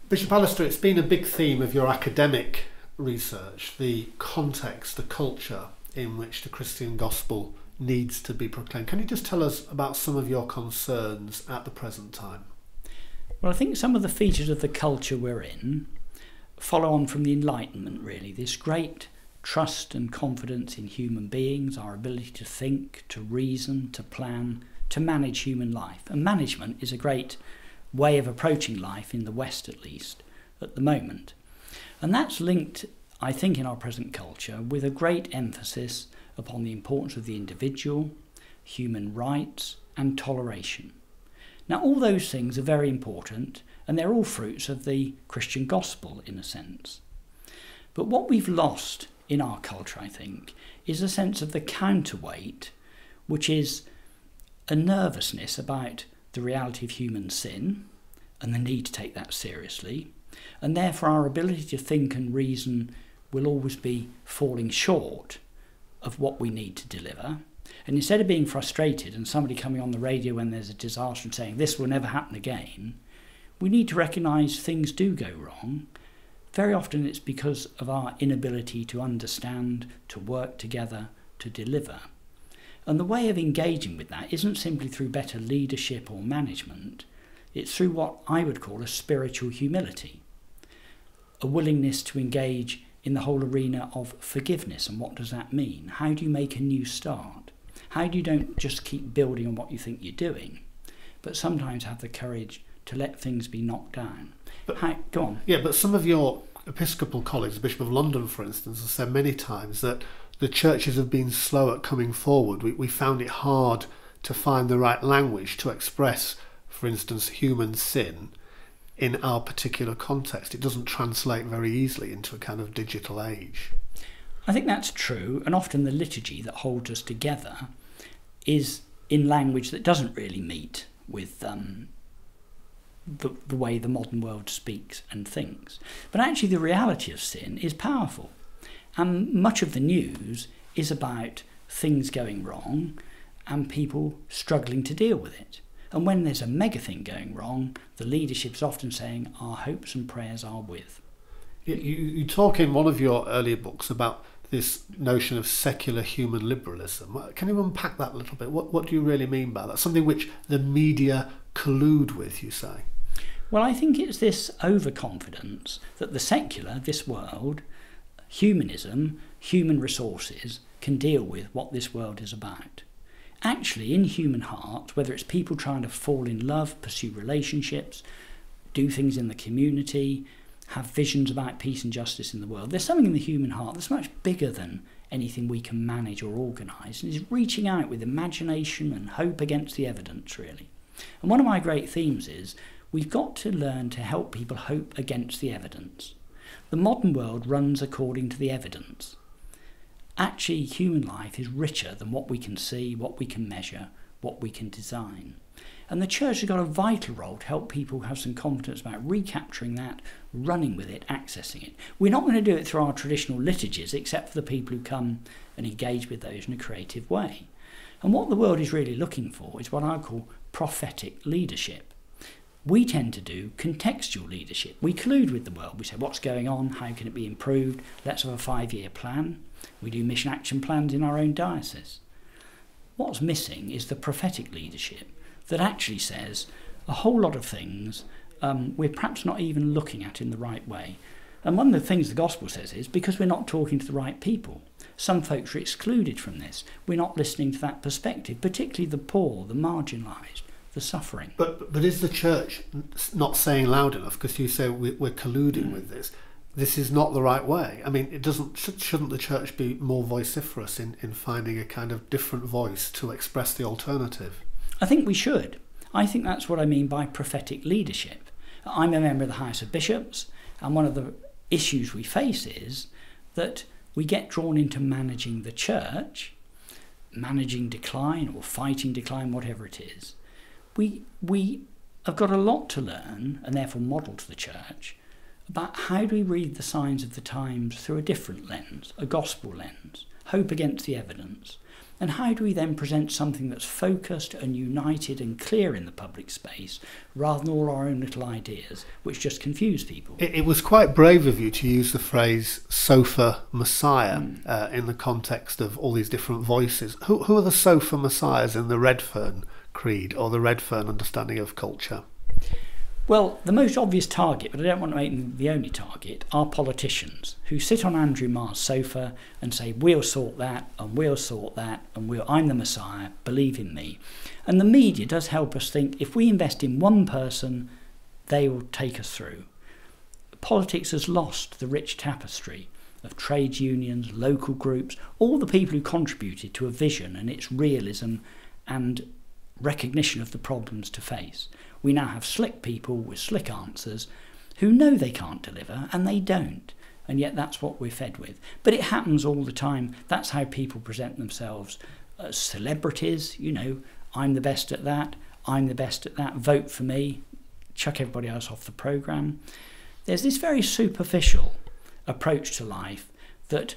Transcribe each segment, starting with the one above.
Bishop Alistair, it's been a big theme of your academic research, the context, the culture in which the Christian gospel needs to be proclaimed. Can you just tell us about some of your concerns at the present time? Well, I think some of the features of the culture we're in follow on from the Enlightenment, really. This great trust and confidence in human beings, our ability to think, to reason, to plan, to manage human life. And management is a great way of approaching life, in the West at least, at the moment. And that's linked, I think, in our present culture with a great emphasis upon the importance of the individual, human rights and toleration. Now, all those things are very important, and they're all fruits of the Christian gospel in a sense. But what we've lost in our culture, I think, is a sense of the counterweight, which is a nervousness about the reality of human sin and the need to take that seriously, and therefore our ability to think and reason will always be falling short of what we need to deliver. And instead of being frustrated and somebody coming on the radio when there's a disaster and saying this will never happen again, we need to recognise things do go wrong. Very often it's because of our inability to understand, to work together, to deliver. And the way of engaging with that isn't simply through better leadership or management, it's through what I would call a spiritual humility, a willingness to engage in the whole arena of forgiveness. And what does that mean? How do you make a new start? How do you don't just keep building on what you think you're doing, but sometimes have the courage to let things be knocked down? Go on. Yeah, but some of your Episcopal colleagues, the Bishop of London, for instance, has said many times that the churches have been slow at coming forward. We found it hard to find the right language to express, for instance, human sin in our particular context. It doesn't translate very easily into a kind of digital age. I think that's true, and often the liturgy that holds us together is in language that doesn't really meet with the way the modern world speaks and thinks. But actually the reality of sin is powerful. And much of the news is about things going wrong and people struggling to deal with it. And when there's a mega thing going wrong, the leadership's often saying, our hopes and prayers are with. You talk in one of your earlier books about this notion of secular human liberalism. Can you unpack that a little bit? What do you really mean by that? Something which the media collude with, you say? Well, I think it's this overconfidence that the secular, this world, humanism, human resources can deal with what this world is about. Actually, in human hearts, whether it's people trying to fall in love, pursue relationships, do things in the community, have visions about peace and justice in the world, there's something in the human heart that's much bigger than anything we can manage or organise, and is reaching out with imagination and hope against the evidence, really. And one of my great themes is we've got to learn to help people hope against the evidence. The modern world runs according to the evidence. Actually, human life is richer than what we can see, what we can measure, what we can design. And the church has got a vital role to help people have some confidence about recapturing that, running with it, accessing it. We're not going to do it through our traditional liturgies, except for the people who come and engage with those in a creative way. And what the world is really looking for is what I call prophetic leadership. We tend to do contextual leadership. We collude with the world. We say, what's going on? How can it be improved? Let's have a 5-year plan. We do mission action plans in our own diocese. What's missing is the prophetic leadership that actually says a whole lot of things we're perhaps not even looking at in the right way. And one of the things the gospel says is because we're not talking to the right people. Some folks are excluded from this. We're not listening to that perspective, particularly the poor, the marginalised, the suffering. But is the church not saying loud enough? Because you say we're colluding with this. This is not the right way. I mean, shouldn't the church be more vociferous in finding a kind of different voice to express the alternative? I think we should. I think that's what I mean by prophetic leadership. I'm a member of the House of Bishops, and one of the issues we face is that we get drawn into managing the church, managing decline or fighting decline, whatever it is. We have got a lot to learn, and therefore model to the church, about how do we read the signs of the times through a different lens, a gospel lens, hope against the evidence. And how do we then present something that's focused and united and clear in the public space, rather than all our own little ideas, which just confuse people? It was quite brave of you to use the phrase sofa messiah in the context of all these different voices. Who are the sofa messiahs in the Redfern creed or the Redfern understanding of culture? Well, the most obvious target, but I don't want to make them the only target, are politicians who sit on Andrew Marr's sofa and say, we'll sort that, and we'll sort that, and I'm the Messiah, believe in me. And the media does help us think, if we invest in one person, they will take us through. Politics has lost the rich tapestry of trade unions, local groups, all the people who contributed to a vision and its realism and recognition of the problems to face. We now have slick people with slick answers who know they can't deliver, and they don't. And yet that's what we're fed with. But it happens all the time. That's how people present themselves as celebrities. You know, I'm the best at that. I'm the best at that. Vote for me. Chuck everybody else off the programme. There's this very superficial approach to life that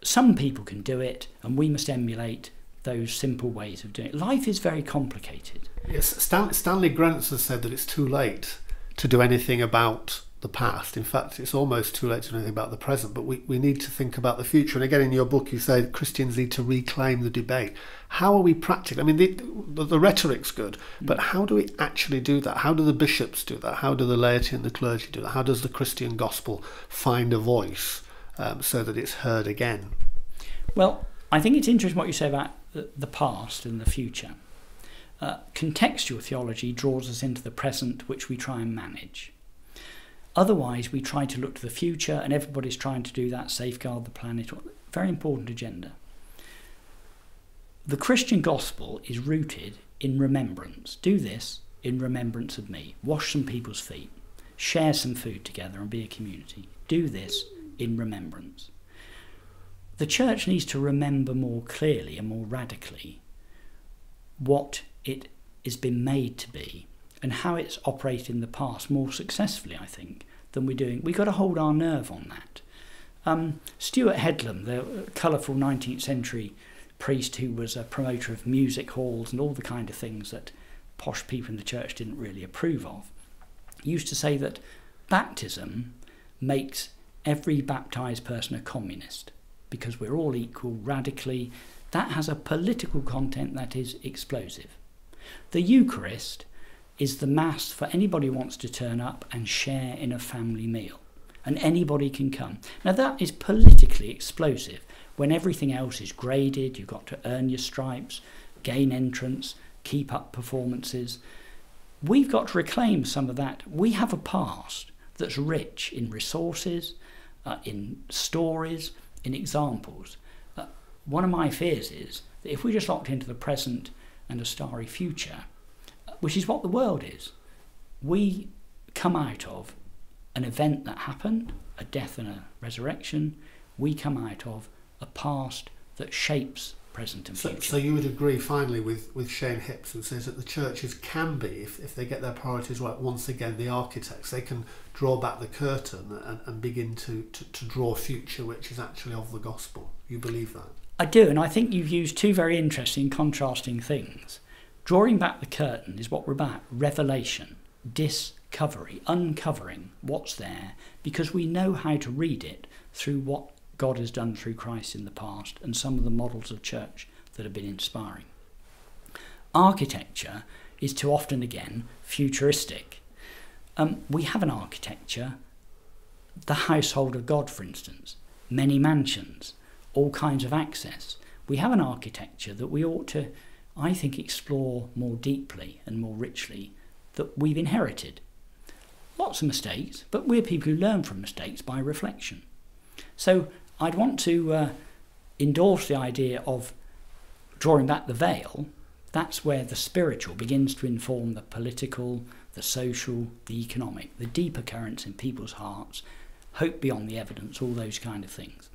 some people can do it, and we must emulate those simple ways of doing it. Life is very complicated. Yes, Stanley Grenz has said that it's too late to do anything about the past. In fact, it's almost too late to do anything about the present, but we need to think about the future. And again, in your book, you say Christians need to reclaim the debate. How are we practical? I mean, the rhetoric's good, but how do we actually do that? How do the bishops do that? How do the laity and the clergy do that? How does the Christian gospel find a voice so that it's heard again? Well, I think it's interesting what you say about the past and the future. Contextual theology draws us into the present, which we try and manage. Otherwise, we try to look to the future, and everybody's trying to do that, safeguard the planet. Very important agenda. The Christian gospel is rooted in remembrance. Do this in remembrance of me. Wash some people's feet. Share some food together and be a community. Do this in remembrance. The church needs to remember more clearly and more radically what it has been made to be and how it's operated in the past more successfully, I think, than we're doing. We've got to hold our nerve on that. Stuart Headlam, the colourful 19th century priest who was a promoter of music halls and all the kind of things that posh people in the church didn't really approve of, used to say that baptism makes every baptised person a communist, because we're all equal radically. That has a political content that is explosive. The Eucharist is the Mass for anybody who wants to turn up and share in a family meal, and anybody can come. Now that is politically explosive when everything else is graded. You've got to earn your stripes, gain entrance, keep up performances. We've got to reclaim some of that. We have a past that's rich in resources, in stories, in examples. One of my fears is that if we just locked into the present and a starry future, which is what the world is, we come out of an event that happened, a death and a resurrection. We come out of a past that shapes present and future. So you would agree finally with Shane Hipps, who says that the churches can be, if they get their priorities right, once again the architects. They can draw back the curtain and begin to draw a future which is actually of the gospel. You believe that? I do, and I think you've used two very interesting contrasting things. Drawing back the curtain is what we're about: revelation, discovery, uncovering what's there, because we know how to read it through what God has done through Christ in the past and some of the models of church that have been inspiring. Architecture is too often, again, futuristic. We have an architecture, the household of God, for instance, many mansions, all kinds of access. We have an architecture that we ought to, I think, explore more deeply and more richly, that we've inherited. Lots of mistakes, but we're people who learn from mistakes by reflection. So I'd want to endorse the idea of drawing back the veil. That's where the spiritual begins to inform the political, the social, the economic, the deeper currents in people's hearts, hope beyond the evidence, all those kind of things.